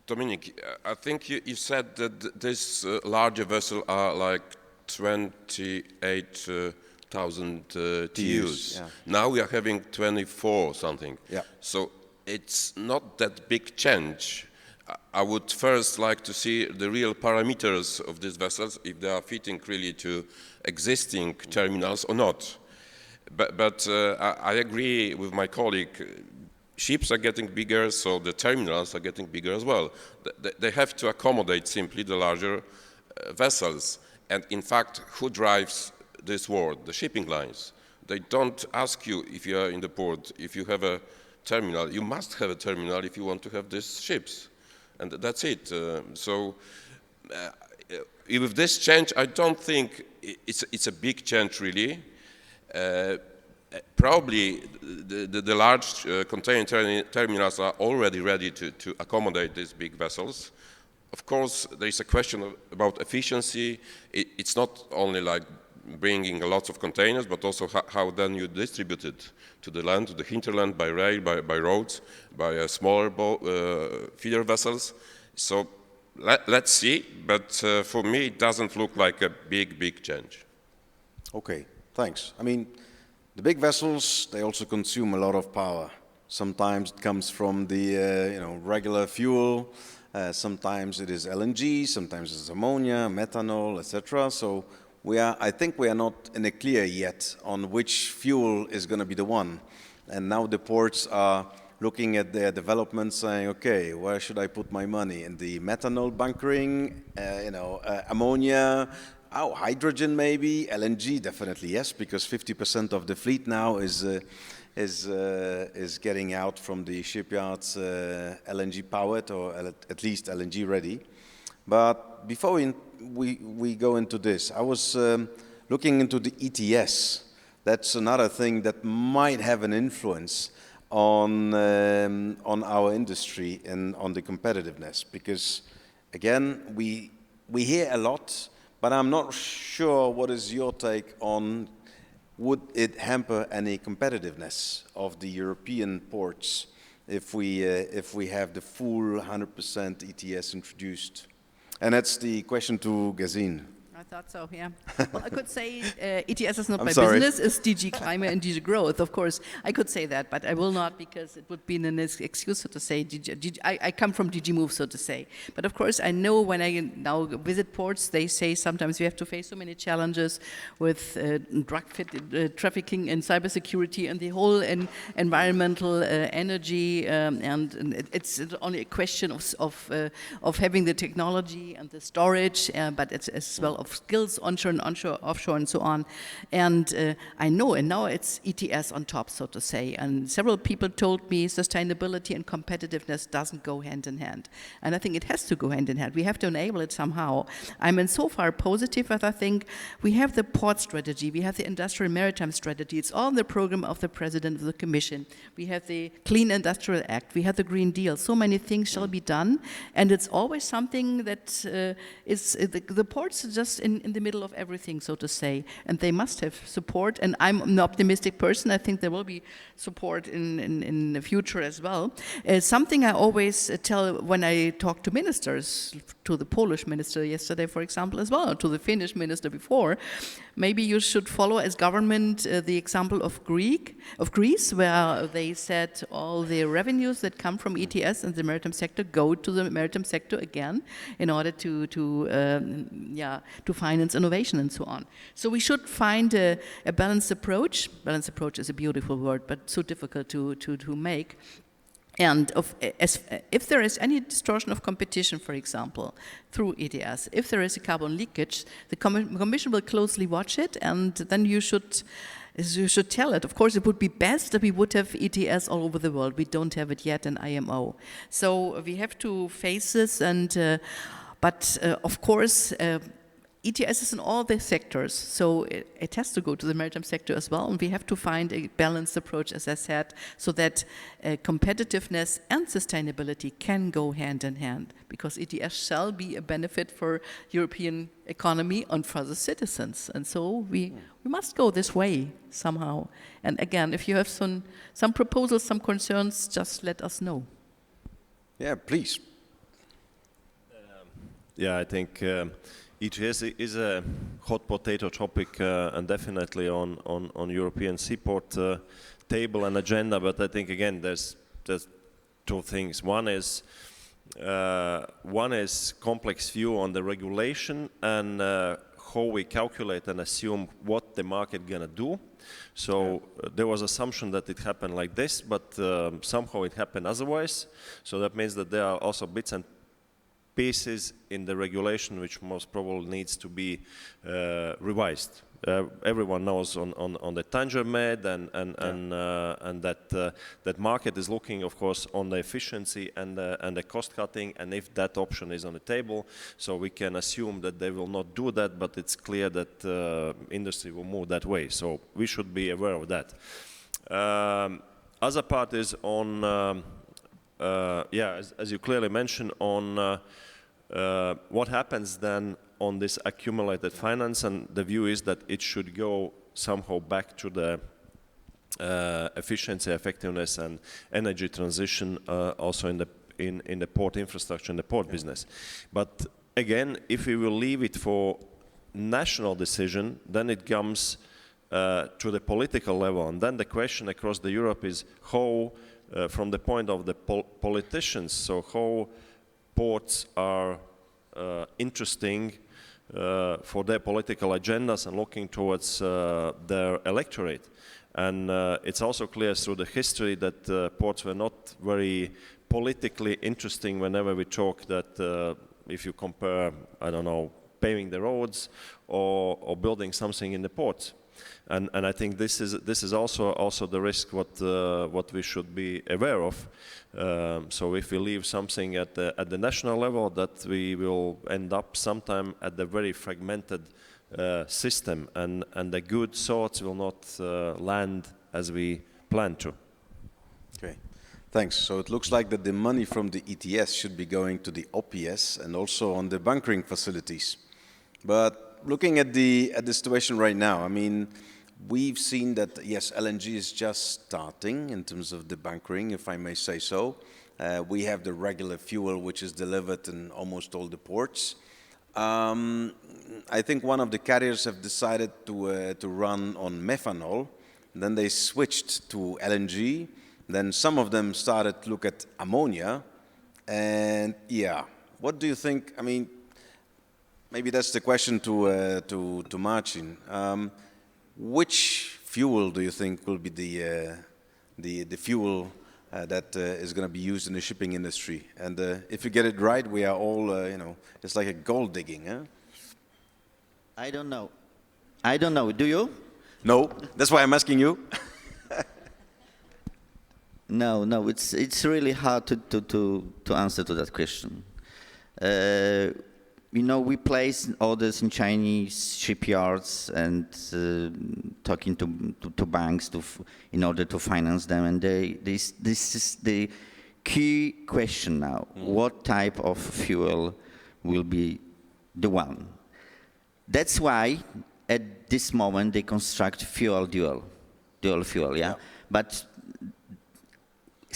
Dominic, I think you said that this larger vessel are like 28,000 TEUs. Yeah. Now we are having 24 something. Yeah. So it's not that big change. I would first like to see the real parameters of these vessels, if they are fitting really to existing terminals or not. But I agree with my colleague. Ships are getting bigger, so the terminals are getting bigger as well. They have to accommodate simply the larger vessels. And in fact, who drives this world? The shipping lines. They don't ask you if you are in the port, if you have a terminal. You must have a terminal if you want to have these ships. And that's it. With this change, I don't think it's a big change, really. Probably the large container terminals are already ready to accommodate these big vessels. Of course, there is a question about efficiency. It's not only like bringing lots of containers, but also how then you distribute it to the land, to the hinterland, by rail, by roads, by smaller feeder vessels. So let's see, but for me it doesn't look like a big change. Okay, thanks. I mean, the big vessels, they also consume a lot of power. Sometimes it comes from the regular fuel, sometimes it is LNG, sometimes it's ammonia, methanol, etc. So I think we are not in a clear yet on which fuel is going to be the one. And now the ports are looking at their development, saying, okay, where should I put my money? In the methanol bunkering, ammonia, hydrogen maybe, LNG definitely yes, because 50% of the fleet now is getting out from the shipyards LNG powered, or at least LNG ready. But before we go into this, I was looking into the ETS. That's another thing that might have an influence on our industry and on the competitiveness, because again we hear a lot, but I'm not sure what is your take on, would it hamper any competitiveness of the European ports if we have the full 100% ETS introduced? And that's the question to Gesine. I thought so, yeah. Well, I could say ETS is not my sorry. business, it's DG Climate and DG Growth, of course. I could say that, but I will not, because it would be an excuse, so to say. I come from DG Move, so to say. But of course, I know when I now visit ports, they say sometimes we have to face so many challenges with drug trafficking and cybersecurity and the whole environmental energy, and it's only a question of having the technology and the storage, but it's as well of skills onshore and offshore and so on. And I know, and now it's ETS on top, so to say. And several people told me sustainability and competitiveness doesn't go hand in hand. And I think it has to go hand in hand. We have to enable it somehow. I'm in so far positive as I think we have the port strategy, we have the industrial maritime strategy. It's all in the program of the President of the Commission. We have the Clean Industrial Act. We have the Green Deal. So many things shall be done. And it's always something that is, the ports are just in the middle of everything, so to say, and they must have support, and I'm an optimistic person. I think there will be support in the future as well. Something I always tell when I talk to ministers, to the Polish minister yesterday, for example, as well, to the Finnish minister before, maybe you should follow as government the example of Greece, where they said all the revenues that come from ETS and the maritime sector go to the maritime sector again in order to finance innovation and so on. So we should find a balanced approach. Balanced approach is a beautiful word, but so difficult to make. And if there is any distortion of competition, for example, through ETS, if there is a carbon leakage, the Commission will closely watch it, and then you should tell it. Of course, it would be best that we would have ETS all over the world. We don't have it yet in IMO. So we have to face this, and but of course, ETS is in all the sectors, so it has to go to the maritime sector as well, and we have to find a balanced approach, as I said, so that competitiveness and sustainability can go hand in hand, because ETS shall be a benefit for European economy and for the citizens, and so we must go this way somehow. And again, if you have some proposals, some concerns, just let us know. Yeah, please. Yeah, I think ETS is a hot potato topic and definitely on European seaport table and agenda. But I think again, there's two things. One is complex view on the regulation and how we calculate and assume what the market gonna do. So there was assumption that it happened like this, but somehow it happened otherwise. So that means that there are also bits and pieces in the regulation which most probably needs to be revised. Everyone knows on the Tanger Med and that market is looking, of course, on the efficiency and the cost cutting, and if that option is on the table, so we can assume that they will not do that, but it's clear that industry will move that way. So we should be aware of that. Other part is on, as you clearly mentioned, on what happens then on this accumulated finance, and the view is that it should go somehow back to the efficiency, effectiveness, and energy transition also in the port infrastructure and the port business. But again, if we will leave it for national decision, then it comes to the political level, and then the question across the Europe is how, from the point of the politicians, so how ports are interesting for their political agendas and looking towards their electorate. And it's also clear through the history that ports were not very politically interesting whenever we talk that if you compare, I don't know, paving the roads or building something in the ports. And I think this is also the risk what we should be aware of. So if we leave something at the national level, that we will end up sometime at the very fragmented system, and the good thoughts will not land as we plan to. Okay, thanks. So it looks like that the money from the ETS should be going to the OPS and also on the bunkering facilities. But looking at the situation right now, I mean, we've seen that, yes, LNG is just starting in terms of the bunkering, if I may say so. We have the regular fuel, which is delivered in almost all the ports. I think one of the carriers have decided to run on methanol. Then they switched to LNG. Then some of them started to look at ammonia. And yeah, what do you think? I mean, maybe that's the question to Marcin. Which fuel do you think will be the fuel that is going to be used in the shipping industry? And if you get it right, we are all, it's like a gold digging. Huh? I don't know. I don't know. Do you? No, that's why I'm asking you. No. It's really hard to answer to that question. We place orders in Chinese shipyards and talking to banks in order to finance them. And this is the key question now. What type of fuel will be the one? That's why at this moment they construct dual fuel, yeah? But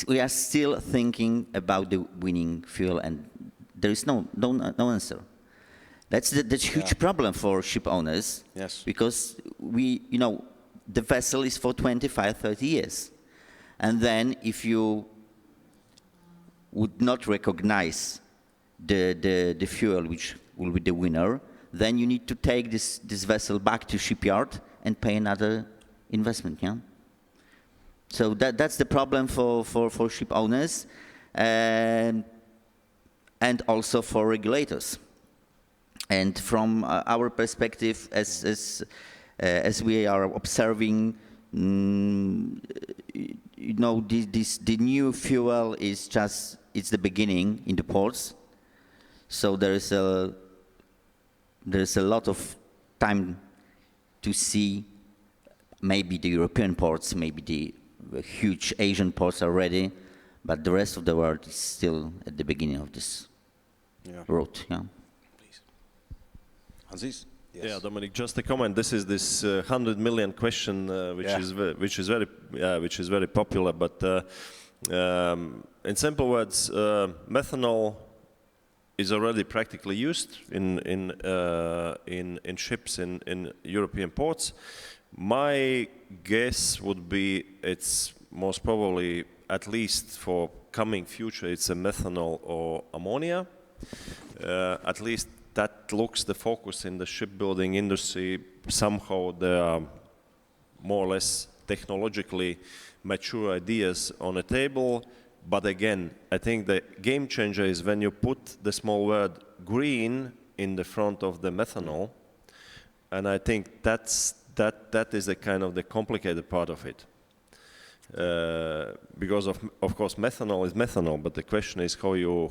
we are still thinking about the winning fuel, and there is no answer. That's the huge problem for ship owners. Yes. Because the vessel is for 25, 30 years. And then if you would not recognize the fuel which will be the winner, then you need to take this vessel back to shipyard and pay another investment, yeah? So that's the problem for ship owners and also for regulators. And from our perspective, as we are observing, the new fuel it's the beginning in the ports. So there is there's a lot of time to see maybe the European ports, maybe the huge Asian ports are ready, but the rest of the world is still at the beginning of this road. Yeah. Please. Hansis? Yes. Yeah, Dominic, just a comment. This is this 100 million question, which is very popular. But in simple words, methanol is already practically used in ships in European ports. My guess would be it's most probably, at least for coming future, it's a methanol or ammonia. At least that looks the focus in the shipbuilding industry. Somehow there are more or less technologically mature ideas on the table. But again, I think the game changer is when you put the small word green in the front of the methanol. And I think that is the kind of the complicated part of it. Because of course methanol is methanol, but the question is how you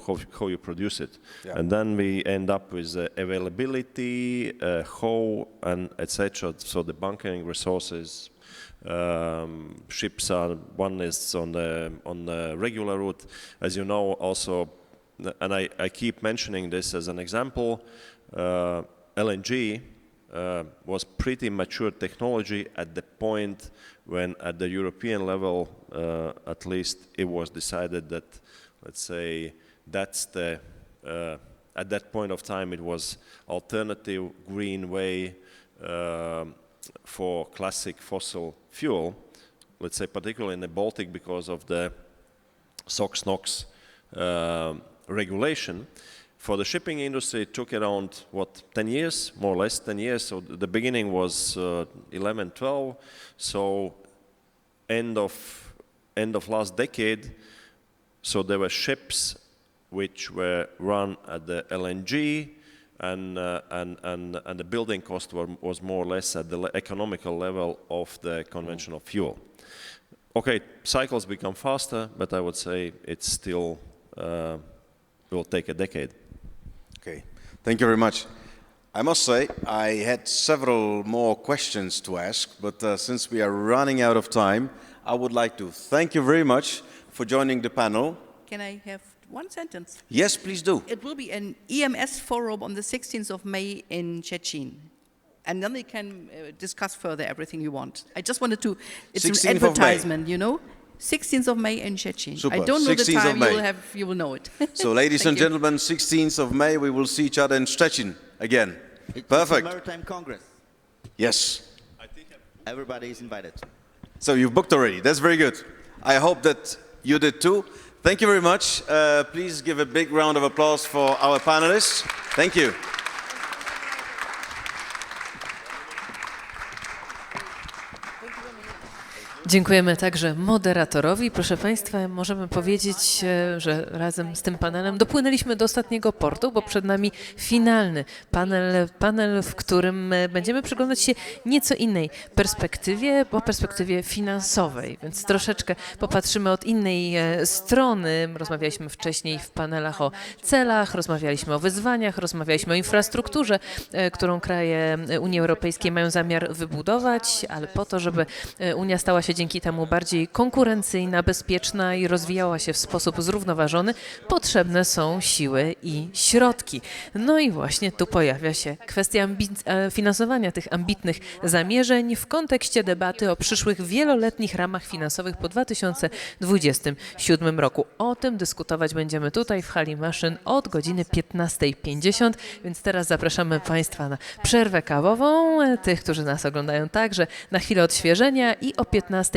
produce it. Yeah. And then we end up with availability, how, and etc. So the bunkering resources, ships are, one is on the regular route, as you know also, and I keep mentioning this as an example. LNG was pretty mature technology at the point when at the European level, at least, it was decided that, let's say, that's the, at that point of time it was alternative green way for classic fossil fuel, let's say particularly in the Baltic because of the SOx NOx regulation. For the shipping industry, it took around, 10 years, more or less 10 years. So the beginning was 11, 12. So end of last decade, so there were ships which were run at the LNG, and the building cost was more or less at the economical level of the conventional fuel. Okay, cycles become faster, but I would say it's still will take a decade. Okay, thank you very much. I must say, I had several more questions to ask, but since we are running out of time, I would like to thank you very much for joining the panel. Can I have one sentence? Yes, please do. It will be an EMS forum on the 16th of May in Szczecin. And then we can discuss further everything you want. I just wanted to, it's an advertisement, you know? 16th of May in Szczecin. Super. I don't know the time, you will know it. So ladies and gentlemen, 16th of May, we will see each other in Szczecin again. Perfect. It's a Maritime Congress. Yes. I think everybody is invited. So you've booked already. That's very good. I hope that you did too. Thank you very much. Please give a big round of applause for our panelists. Thank you. Dziękujemy także moderatorowi. Proszę Państwa, możemy powiedzieć, że razem z tym panelem dopłynęliśmy do ostatniego portu, bo przed nami finalny panel, w którym będziemy przyglądać się nieco innej perspektywie, bo perspektywie finansowej, więc troszeczkę popatrzymy od innej strony. Rozmawialiśmy wcześniej w panelach o celach, rozmawialiśmy o wyzwaniach, rozmawialiśmy o infrastrukturze, którą kraje Unii Europejskiej mają zamiar wybudować, ale po to, żeby Unia stała się dzięki temu bardziej konkurencyjna, bezpieczna i rozwijała się w sposób zrównoważony, potrzebne są siły i środki. No i właśnie tu pojawia się kwestia finansowania tych ambitnych zamierzeń w kontekście debaty o przyszłych wieloletnich ramach finansowych po 2027 roku. O tym dyskutować będziemy tutaj w hali maszyn od godziny 15:50, więc teraz zapraszamy Państwa na przerwę kawową. Tych, którzy nas oglądają także na chwilę odświeżenia i o 15:50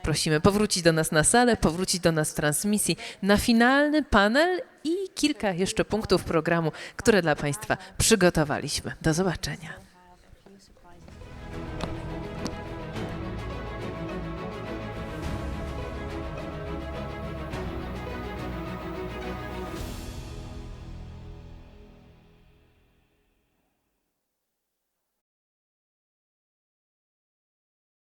prosimy powrócić do nas na salę, powrócić do nas w transmisji na finalny panel i kilka jeszcze punktów programu, które dla Państwa przygotowaliśmy. Do zobaczenia.